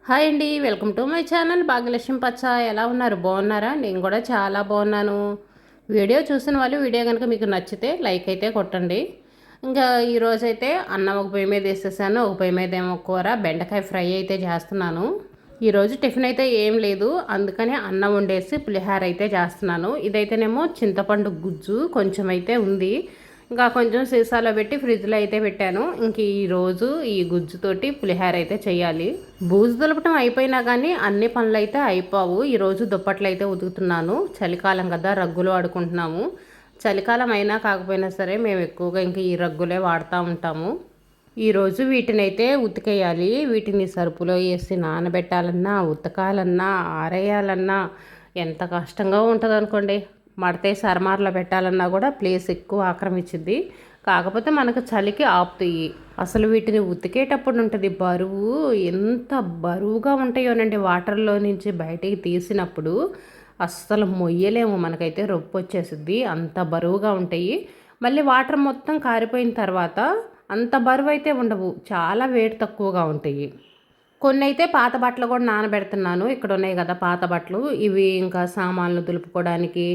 Hi అండి, welcome to my channel Bhagyalakshmi పచ్చ. ఎలా ఉన్నారు? బాగున్నారా? నేను కూడా చాలా బాగున్నాను. వీడియో చూసిన వాళ్ళు వీడియో కనుక మీకు నచ్చితే లైక్ అయితే కొట్టండి. ఇంకా ఈరోజైతే అన్నం ఒక పొయ్యి మీద వేసేసాను, ఒక పొయ్యి మీద ఏమో కూర బెండకాయ ఫ్రై అయితే చేస్తున్నాను. ఈరోజు టిఫిన్ అయితే ఏం లేదు, అందుకని అన్నం వండేసి పులిహార అయితే చేస్తున్నాను. ఇదైతేనేమో చింతపండు గుజ్జు కొంచెం అయితే ఉంది, ఇంకా కొంచెం సీసాలో పెట్టి ఫ్రిడ్జ్లో అయితే పెట్టాను. ఇంక ఈరోజు ఈ గుజ్జుతోటి పులిహార అయితే చేయాలి. బూజు దులపటం అయిపోయినా కానీ అన్ని పనులు అయితే అయిపోవు. ఈరోజు దుప్పట్లు అయితే ఉతుకుతున్నాను. చలికాలం కదా, రగ్గులు వాడుకుంటున్నాము. చలికాలం అయినా కాకపోయినా సరే మేము ఎక్కువగా ఇంక ఈ రగ్గులే వాడుతూ ఉంటాము. ఈరోజు వీటిని అయితే ఉతికేయాలి. వీటిని సరుపులో వేసి నానబెట్టాలన్నా, ఉతకాలన్నా, ఆరేయాలన్నా ఎంత కష్టంగా ఉంటుంది అనుకోండి. మడతే సరమార్లో పెట్టాలన్నా కూడా ప్లేస్ ఎక్కువ ఆక్రమించింది. కాకపోతే మనకు చలికి ఆపుతాయి. అసలు వీటిని ఉతికేటప్పుడు ఉంటుంది బరువు, ఎంత బరువుగా ఉంటాయోనండి. వాటర్లో నుంచి బయటికి తీసినప్పుడు అస్సలు మొయ్యలేము, మనకైతే రొప్పి వచ్చేసిద్ది, అంత బరువుగా ఉంటాయి. మళ్ళీ వాటర్ మొత్తం కారిపోయిన తర్వాత అంత బరువు అయితే ఉండవు, చాలా వెయిట్ తక్కువగా ఉంటాయి. కొన్ని అయితే పాత బట్టలు కూడా నానబెడుతున్నాను. ఇక్కడ ఉన్నాయి కదా పాత బట్టలు, ఇవి ఇంకా సామాన్లు దులుపుకోవడానికి,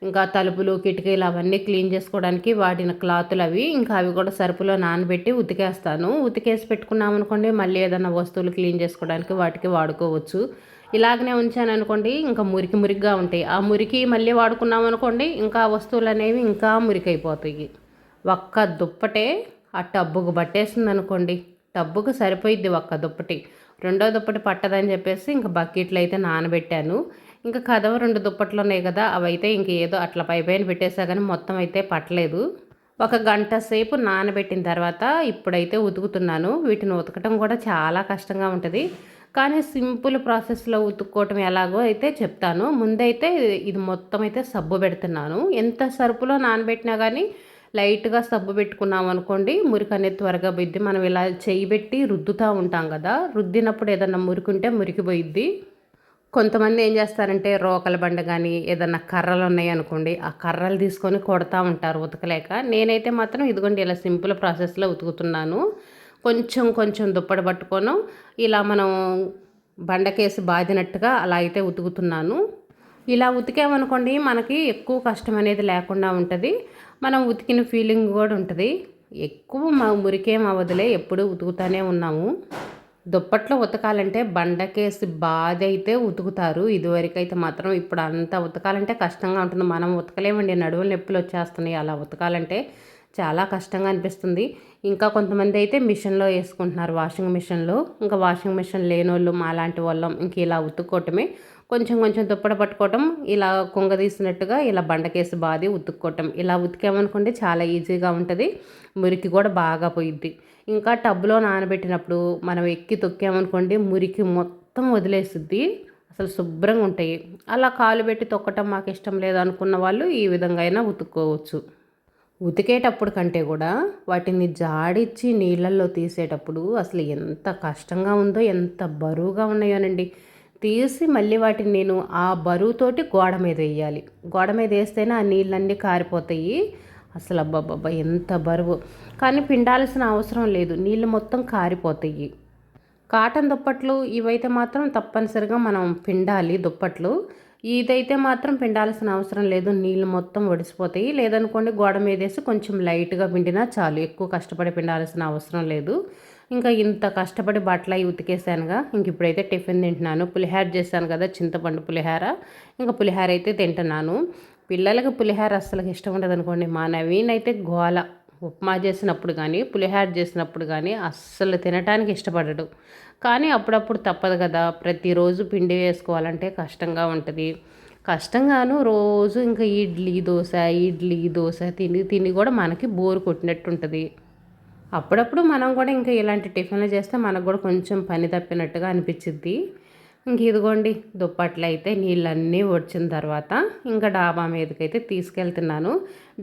ఇంకా తలుపులు కిటికీలు అవన్నీ క్లీన్ చేసుకోవడానికి వాడిన క్లాతులు అవి, ఇంకా అవి కూడా సరుపులో నానబెట్టి ఉతికేస్తాను. ఉతికేసి పెట్టుకున్నాం అనుకోండి, మళ్ళీ ఏదైనా వస్తువులు క్లీన్ చేసుకోవడానికి వాటికి వాడుకోవచ్చు. ఇలాగనే ఉంచాను అనుకోండి, ఇంకా మురికి మురికిగా ఉంటాయి. ఆ మురికి మళ్ళీ వాడుకున్నాం అనుకోండి, ఇంకా వస్తువులు అనేవి ఇంకా మురికైపోతాయి. ఒక్క దుప్పటే ఆ టబ్బుకు పట్టేసింది అనుకోండి, టబ్బుకు సరిపోయిద్ది ఒక్క దుప్పటి. రెండో దుప్పటి పట్టదని చెప్పేసి ఇంకా బకెట్లు అయితే నానబెట్టాను. ఇంకా కదవ 2 దుప్పట్లు ఉన్నాయి కదా, అవి అయితే ఇంక ఏదో అట్లా పైపైన పెట్టేసా కానీ మొత్తం అయితే పట్టలేదు. ఒక గంట సేపు నానబెట్టిన తర్వాత ఇప్పుడైతే ఉతుకుతున్నాను. వీటిని ఉతకటం కూడా చాలా కష్టంగా ఉంటుంది, కానీ సింపుల్ ప్రాసెస్లో ఉతుక్కోవటం ఎలాగో అయితే చెప్తాను. ముందైతే ఇది మొత్తం అయితే సబ్బు పెడుతున్నాను. ఎంత సరుపులో నానబెట్టినా కానీ లైట్గా సబ్బు పెట్టుకున్నాం అనుకోండి, మురికి అనేది త్వరగా పోయిద్ది. మనం ఇలా చేయి పెట్టి రుద్దుతూ ఉంటాం కదా, రుద్దినప్పుడు ఏదన్నా మురికి ఉంటే మురికిపోయిద్ది. కొంతమంది ఏం చేస్తారంటే రోకల బండ కానీ ఏదన్నా కర్రలు ఉన్నాయి అనుకోండి, ఆ కర్రలు తీసుకొని కొడతా ఉంటారు ఉతకలేక. నేనైతే మాత్రం ఇదిగోండి ఇలా సింపుల్ ప్రాసెస్లో ఉతుకుతున్నాను. కొంచెం కొంచెం దుప్పటి పట్టుకోను, ఇలా మనం బండకేసి బాదినట్టుగా అలా అయితే ఉతుకుతున్నాను. ఇలా ఉతికామనుకోండి మనకి ఎక్కువ కష్టం అనేది లేకుండా ఉంటుంది. మనం ఉతికిన ఫీలింగ్ కూడా ఉంటుంది. ఎక్కువ మా మురికేం అవ్వదులే, ఎప్పుడూ ఉతుకుతూనే ఉన్నాము. దుప్పట్లో ఉతకాలంటే బండకేసి బాధ అయితే ఉతుకుతారు ఇదివరకైతే మాత్రం. ఇప్పుడు అంతా ఉతకాలంటే కష్టంగా ఉంటుంది. మనం ఉతకలేమండి, నడువులు నొప్పులు వచ్చేస్తున్నాయి. అలా ఉతకాలంటే చాలా కష్టంగా అనిపిస్తుంది. ఇంకా కొంతమంది అయితే మిషన్లో వేసుకుంటున్నారు, వాషింగ్ మిషన్లో. ఇంకా వాషింగ్ మిషన్ లేనోళ్ళు మాలాంటి వాళ్ళం ఇంక ఇలా ఉతుక్కోవటమే. కొంచెం కొంచెం దుప్పట పట్టుకోవటం, ఇలా కుంగదీసినట్టుగా ఇలా బండకేసి బాది ఉతుక్కోవటం. ఇలా ఉతికామనుకోండి చాలా ఈజీగా ఉంటుంది, మురికి కూడా బాగా పోయిద్ది. ఇంకా టబ్లో నానబెట్టినప్పుడు మనం ఎక్కి తొక్కామనుకోండి మురికి మొత్తం వదిలేసిద్ది, అసలు శుభ్రంగా ఉంటాయి. అలా కాలు పెట్టి తొక్కటం మాకు ఇష్టం లేదు అనుకున్న వాళ్ళు ఈ విధంగా అయినా ఉతుక్కోవచ్చు. ఉతికేటప్పుడు కంటే కూడా వాటిని జాడిచ్చి నీళ్ళల్లో తీసేటప్పుడు అసలు ఎంత కష్టంగా ఉందో, ఎంత బరువుగా ఉన్నాయోనండి. తీసి మళ్ళీ వాటిని నేను ఆ బరువుతోటి గోడ మీద వేయాలి. గోడ మీద వేస్తేనే ఆ నీళ్ళన్నీ కారిపోతాయి. అసలు అబ్బబ్బబ్బా ఎంత బరువు, కానీ పిండాల్సిన అవసరం లేదు, నీళ్ళు మొత్తం కారిపోతాయి. కాటన్ దుప్పట్లు ఇవైతే మాత్రం తప్పనిసరిగా మనం పిండాలి దుప్పట్లు. ఇదైతే మాత్రం పిండాల్సిన అవసరం లేదు, నీళ్ళు మొత్తం ఒడిసిపోతాయి. లేదనుకోండి గోడ మీద వేసి కొంచెం లైట్గా పిండినా చాలు, ఎక్కువ కష్టపడి పిండాల్సిన అవసరం లేదు. ఇంకా ఇంత కష్టపడి బట్టలు అవి ఉతికేసానుగా, ఇంక ఇప్పుడైతే టిఫిన్ తింటున్నాను. పులిహార చేశాను కదా, చింతపండు పులిహార. ఇంకా పులిహార అయితే తింటున్నాను. పిల్లలకి పులిహార అస్సలు ఇష్టం ఉండదు అనుకోండి. మా నవీన్ అయితే గోల, ఉప్మా చేసినప్పుడు కానీ పులిహార చేసినప్పుడు కానీ అస్సలు తినటానికి ఇష్టపడడు. కానీ అప్పుడప్పుడు తప్పదు కదా, ప్రతిరోజు పిండి వేసుకోవాలంటే కష్టంగా ఉంటుంది. కష్టంగాను రోజు ఇంకా ఇడ్లీ దోశ తిని తిని కూడా మనకి బోరు కొట్టినట్టు ఉంటుంది. అప్పుడప్పుడు మనం కూడా ఇంకా ఇలాంటి టిఫిన్లు చేస్తే మనకు కూడా కొంచెం పని తప్పినట్టుగా అనిపించిద్ది. ఇంక ఇదిగోండి దుప్పట్లు అయితే నీళ్ళన్నీ వచ్చిన తర్వాత ఇంకా డాబా మీదకైతే తీసుకెళ్తున్నాను.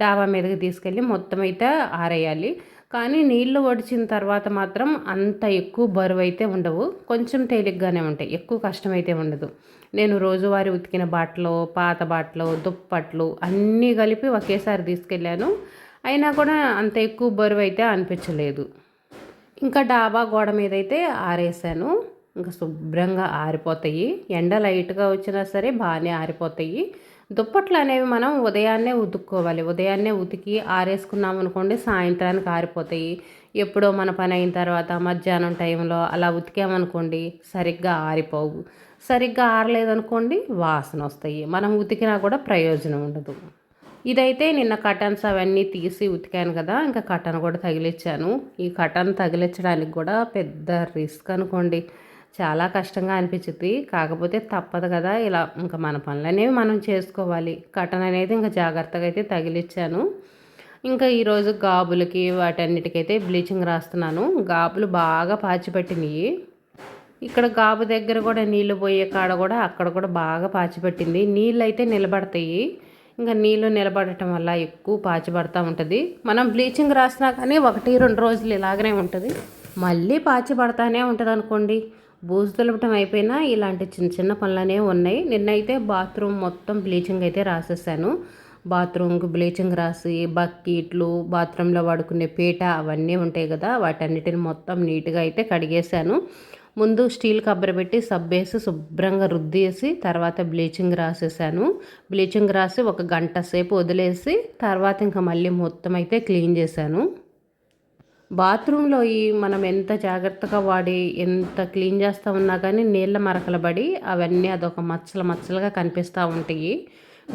డాబా మీదకి తీసుకెళ్ళి మొత్తం అయితే ఆరేయాలి. కానీ నీళ్లు వడిచిన తర్వాత మాత్రం అంత ఎక్కువ బరువు అయితే ఉండవు, కొంచెం తేలిగ్గానే ఉంటాయి, ఎక్కువ కష్టమైతే ఉండదు. నేను రోజువారీ ఉతికిన బట్టలు, పాత బట్టలు, దుప్పట్లు అన్నీ కలిపి ఒకేసారి తీసుకెళ్ళాను. అయినా కూడా అంత ఎక్కువ బరువు అయితే అనిపించలేదు. ఇంకా డాబా గోడ మీద అయితే ఆరేసాను. ఇంకా శుభ్రంగా ఆరిపోతాయి. ఎండ లైట్గా వచ్చినా సరే బాగానే ఆరిపోతాయి. దుప్పట్లు అనేవి మనం ఉదయాన్నే ఉతుక్కోవాలి. ఉదయాన్నే ఉతికి ఆరేసుకున్నాం అనుకోండి సాయంత్రానికి ఆరిపోతాయి. ఎప్పుడో మన పని అయిన తర్వాత మధ్యాహ్నం టైంలో అలా ఉతికామనుకోండి సరిగ్గా ఆరిపోవు. సరిగ్గా ఆరలేదనుకోండి వాసన వస్తాయి. మనం ఉతికినా కూడా ప్రయోజనం ఉండదు. ఇదైతే నిన్న కటన్స్ అవన్నీ తీసి ఉతికాను కదా, ఇంకా కటన్ కూడా తగిలిచ్చాను. ఈ కటన్ తగిలించడానికి కూడా పెద్ద రిస్క్ అనుకోండి. చాలా కష్టంగా అనిపించింది. కాకపోతే తప్పదు కదా, ఇలా ఇంకా మన పనులనేవి మనం చేసుకోవాలి. కటన్ అనేది ఇంకా జాగ్రత్తగా అయితే తగిలిచ్చాను. ఇంకా ఈరోజు గాబులకి వాటన్నిటికైతే బ్లీచింగ్ రాస్తున్నాను. గాబులు బాగా పాచిపట్టినాయి. ఇక్కడ గాబు దగ్గర కూడా నీళ్లు పోయే కాడ కూడా అక్కడ కూడా బాగా పాచిపట్టింది. నీళ్ళు అయితే నిలబడతాయి. ఇంకా నీళ్ళు నిలబడటం వల్ల ఎక్కువ పాచి పడుతూ ఉంటుంది. మనం బ్లీచింగ్ రాసినా కానీ 1-2 రోజులు ఇలాగనే ఉంటుంది. మళ్ళీ పాచి పడతానే ఉంటుంది అనుకోండి. బూజు తులపటం అయిపోయినా ఇలాంటి చిన్న చిన్న పనులనే ఉన్నాయి. నిన్నైతే బాత్రూమ్ మొత్తం బ్లీచింగ్ అయితే రాసేసాను. బాత్రూమ్కి బ్లీచింగ్ రాసి బకెట్లు, బాత్రూంలో వాడుకునే పీట అవన్నీ ఉంటాయి కదా, వాటన్నిటిని మొత్తం నీట్గా అయితే కడిగేశాను. ముందు స్టీల్ కబ్బర పెట్టి సబ్బేసి శుభ్రంగా రుద్దేసి తర్వాత బ్లీచింగ్ రాసేసాను. బ్లీచింగ్ రాసి 1 గంట సేపు వదిలేసి తర్వాత ఇంకా మళ్ళీ మొత్తం అయితే క్లీన్ చేశాను. బాత్రూంలో మనం ఎంత జాగ్రత్తగా వాడి ఎంత క్లీన్ చేస్తూ ఉన్నా కానీ నీళ్ళ మరకలు పడి అవన్నీ అదొక మచ్చలుగా కనిపిస్తూ ఉంటాయి.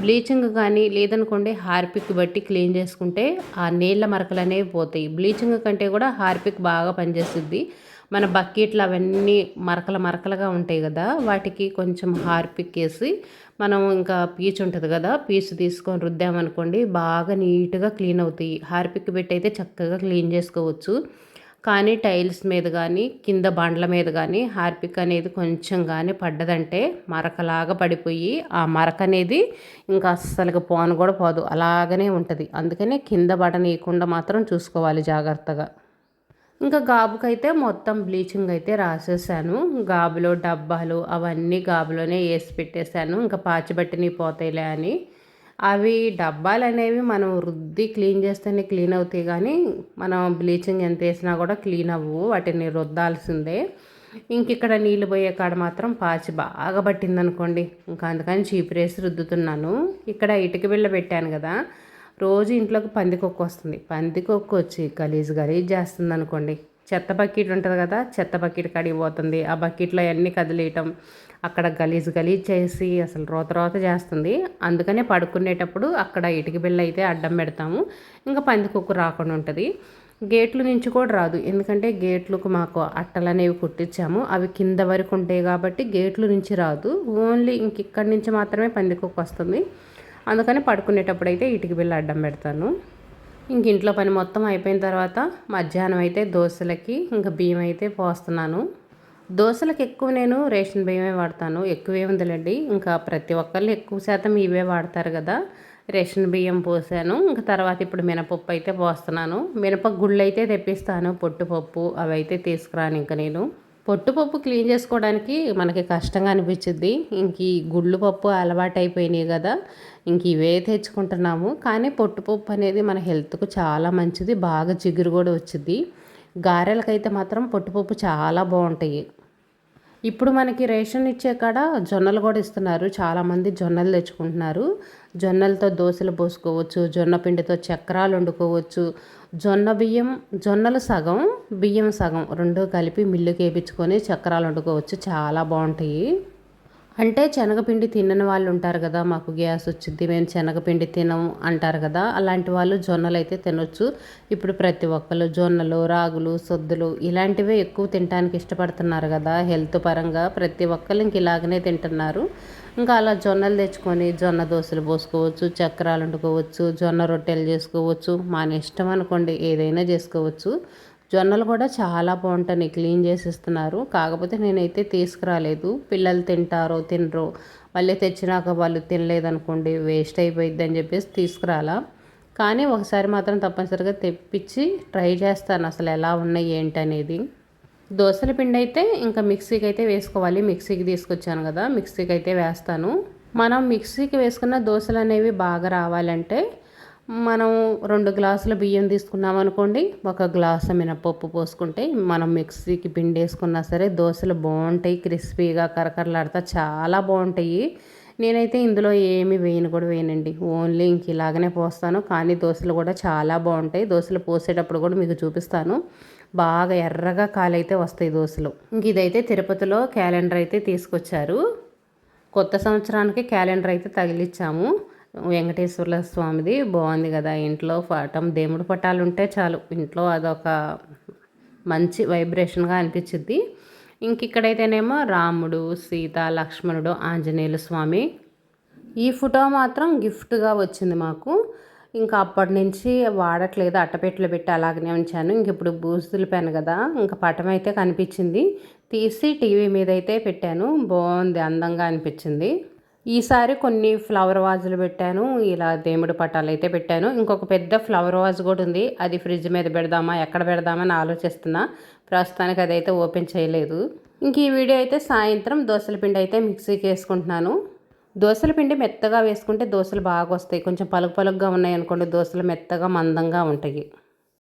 బ్లీచింగ్ కానీ లేదనుకోండి హార్పిక్ బట్టి క్లీన్ చేసుకుంటే ఆ నీళ్ళ మరకలు అనేవి పోతాయి. బ్లీచింగ్ కంటే కూడా హార్పిక్ బాగా పనిచేస్తుంది. మన బకెట్లు అవన్నీ మరకలుగా ఉంటాయి కదా, వాటికి కొంచెం హార్పిక్ వేసి మనం ఇంకా పీచు ఉంటుంది కదా, పీచు తీసుకొని రుద్దామనుకోండి బాగా నీట్గా క్లీన్ అవుతాయి. హార్పిక్ పెట్టి అయితే చక్కగా క్లీన్ చేసుకోవచ్చు. కానీ టైల్స్ మీద కానీ కింద బండ్ల మీద కానీ హార్పిక్ అనేది కొంచెం కానీ పడ్డదంటే మరకలాగా పడిపోయి ఆ మరక అనేది ఇంకా అస్సలుగా పోను కూడా పోదు, అలాగనే ఉంటుంది. అందుకనే కింద పడనీయకుండా మాత్రం చూసుకోవాలి జాగ్రత్తగా. ఇంకా గాబుకైతే మొత్తం బ్లీచింగ్ అయితే రాసేసాను. గాబులో డబ్బాలు అవన్నీ గాబులోనే వేసి పెట్టేశాను. ఇంకా పాచిబట్టిని పోతాయిలే అని. అవి డబ్బాలు అనేవి మనం రుద్ది క్లీన్ చేస్తేనే క్లీన్ అవుతాయి, కానీ మనం బ్లీచింగ్ ఎంత వేసినా కూడా క్లీన్ అవ్వవు, వాటిని రుద్దాల్సిందే. ఇంక ఇక్కడ నీళ్ళు పోయే కాడ మాత్రం పాచి బాగా పట్టిందనుకోండి, ఇంకా అందుకని చీపురేసి రుద్దుతున్నాను. ఇక్కడ ఇటుక బిళ్ళ పెట్టాను కదా, రోజు ఇంట్లోకి పందికొక్కు వస్తుంది. పందికొక్కు వచ్చి గలీజ్ చేస్తుంది అనుకోండి. చెత్త బకెట్ ఉంటుంది కదా, చెత్త బకెట్ కడిగి పోతుంది. ఆ బకెట్లో అన్నీ కదిలేయటం, అక్కడ గలీజ్ చేసి అసలు రోత చేస్తుంది. అందుకనే పడుకునేటప్పుడు అక్కడ ఇటుక బిళ్ళ అయితే అడ్డం పెడతాము, ఇంకా పందికొక్కు రాకుండా ఉంటుంది. గేట్ల నుంచి కూడా రాదు, ఎందుకంటే గేట్లకు మాకు అట్టలు అనేవి కుట్టించాము. అవి కింద వరకు ఉంటాయి కాబట్టి గేట్ల నుంచి రాదు. ఓన్లీ ఇంక ఇక్కడి నుంచి మాత్రమే పందికొక్కు వస్తుంది. అందుకని పడుకునేటప్పుడు అయితే ఇటుక బిళ్ళ అడ్డం పెడతాను. ఇంక ఇంట్లో పని మొత్తం అయిపోయిన తర్వాత మధ్యాహ్నం అయితే దోశలకి ఇంకా బియ్యం అయితే పోస్తున్నాను. దోశలకు ఎక్కువ నేను రేషన్ బియ్యమే వాడతాను. ఎక్కువ ఏముందిలేండి, ఇంకా ప్రతి ఒక్కళ్ళు ఎక్కువ శాతం ఇవే వాడతారు కదా. రేషన్ బియ్యం పోసాను. ఇంకా తర్వాత ఇప్పుడు మినపప్పు అయితే పోస్తున్నాను. మినప గుళ్ళు అయితే తెప్పిస్తాను, పొట్టుపప్పు అవి అయితే తీసుకురాను. ఇంకా నేను పొట్టుపప్పు క్లీన్ చేసుకోవడానికి మనకి కష్టంగా అనిపించింది. ఇంక ఈ గుళ్ళు పప్పు అలవాటు అయిపోయినాయి కదా, ఇంక ఇవే తెచ్చుకుంటున్నాము. కానీ పొట్టుపప్పు అనేది మన హెల్త్కు చాలా మంచిది, బాగా జిగురు కూడా వచ్చింది. గారెలకైతే మాత్రం పొట్టుపప్పు చాలా బాగుంటాయి. ఇప్పుడు మనకి రేషన్ ఇచ్చే కాడ జొన్నలు కూడా ఇస్తున్నారు. చాలామంది జొన్నలు తెచ్చుకుంటున్నారు. జొన్నలతో దోశలు పోసుకోవచ్చు, జొన్న పిండితో చక్రాలు వండుకోవచ్చు. జొన్నలు సగం బియ్యం సగం 2 కలిపి మిల్లుకి వేయించుకొని చక్రాలు వండుకోవచ్చు, చాలా బాగుంటాయి. అంటే శనగపిండి తినని వాళ్ళు ఉంటారు కదా, మాకు గ్యాస్ వచ్చింది మేము శనగపిండి తినము అంటారు కదా, అలాంటి వాళ్ళు జొన్నలు అయితే తినొచ్చు. ఇప్పుడు ప్రతి ఒక్కరు జొన్నలు, రాగులు, సొద్దులు ఇలాంటివే ఎక్కువ తినడానికి ఇష్టపడుతున్నారు కదా, హెల్త్ పరంగా ప్రతి ఒక్కరు ఇంక ఇలాగనే తింటున్నారు. ఇంకా అలా జొన్నలు తెచ్చుకొని జొన్న దోశలు పోసుకోవచ్చు, చక్రాలు వండుకోవచ్చు, జొన్న రొట్టెలు చేసుకోవచ్చు. మన ఇష్టం అనుకోండి, ఏదైనా చేసుకోవచ్చు. జొన్నలు కూడా చాలా బాగుంటాయి, క్లీన్ చేసి ఇస్తున్నారు. కాకపోతే నేనైతే తీసుకురాలేదు, పిల్లలు తింటారో తినరో, మళ్ళీ తెచ్చినాక వాళ్ళు తినలేదనుకోండి వేస్ట్ అయిపోయిద్ది అని చెప్పేసి తీసుకురాలా. కానీ ఒకసారి మాత్రం తప్పనిసరిగా తెప్పించి ట్రై చేస్తాను అసలు ఎలా ఉన్నాయి ఏంటనేది. దోశల పిండి అయితే ఇంకా మిక్సీకి అయితే వేసుకోవాలి. మిక్సీకి తీసుకొచ్చాను కదా, మిక్సీకి అయితే వేస్తాను. మనం మిక్సీకి వేసుకున్న దోశలు అనేవి బాగా రావాలంటే మనం 2 గ్లాసుల బియ్యం తీసుకున్నాం అనుకోండి, 1 గ్లాసు మినపప్పు పోసుకుంటే మనం మిక్సీకి పిండేసుకున్నా సరే దోశలు బాగుంటాయి. క్రిస్పీగా కరకరలాడుతా చాలా బాగుంటాయి. నేనైతే ఇందులో ఏమి వేయను కూడా వేయనండి. ఓన్లీ ఇంక ఇలాగనే పోస్తాను. కానీ దోశలు కూడా చాలా బాగుంటాయి. దోశలు పోసేటప్పుడు కూడా మీకు చూపిస్తాను. బాగా ఎర్రగా కాలైతే వస్తాయి దోశలు. ఇంక ఇదైతే తిరుపతిలో క్యాలెండర్ అయితే తీసుకొచ్చారు. కొత్త సంవత్సరానికి క్యాలెండర్ అయితే తగిలిచ్చాము. వెంకటేశ్వర్ల స్వామిది బాగుంది కదా. ఇంట్లో పటం దేవుడి పటాలు ఉంటే చాలు, ఇంట్లో అదొక మంచి వైబ్రేషన్గా అనిపించింది. ఇంక ఇక్కడైతేనేమో రాముడు, సీత, లక్ష్మణుడు, ఆంజనేయుల స్వామి. ఈ ఫోటో మాత్రం గిఫ్ట్గా వచ్చింది మాకు. ఇంకా అప్పటి నుంచి వాడట్లేదు, అట్టపెట్టెలు పెట్టి అలాగనే ఉంచాను. ఇంక ఇప్పుడు బూజు దులిపాను కదా, ఇంకా పటం అయితే కనిపించింది, తీసి టీవీ మీద అయితే పెట్టాను. బాగుంది, అందంగా అనిపించింది. ఈసారి కొన్ని ఫ్లవర్ వాజులు పెట్టాను, ఇలా దేవుడి పటాలు అయితే పెట్టాను. ఇంకొక పెద్ద ఫ్లవర్ వాజ్ కూడా ఉంది, అది ఫ్రిడ్జ్ మీద పెడదామా ఎక్కడ పెడదామని ఆలోచిస్తున్నా. ప్రస్తుతానికి అదైతే ఓపెన్ చేయలేదు. ఇంక ఈ వీడియో అయితే సాయంత్రం దోశల పిండి అయితే మిక్సీకి వేసుకుంటున్నాను. దోశల పిండి మెత్తగా వేసుకుంటే దోశలు బాగా వస్తాయి. కొంచెం పలుకు పలుకుగా ఉన్నాయి అనుకోండి, దోశలు మెత్తగా మందంగా ఉంటాయి.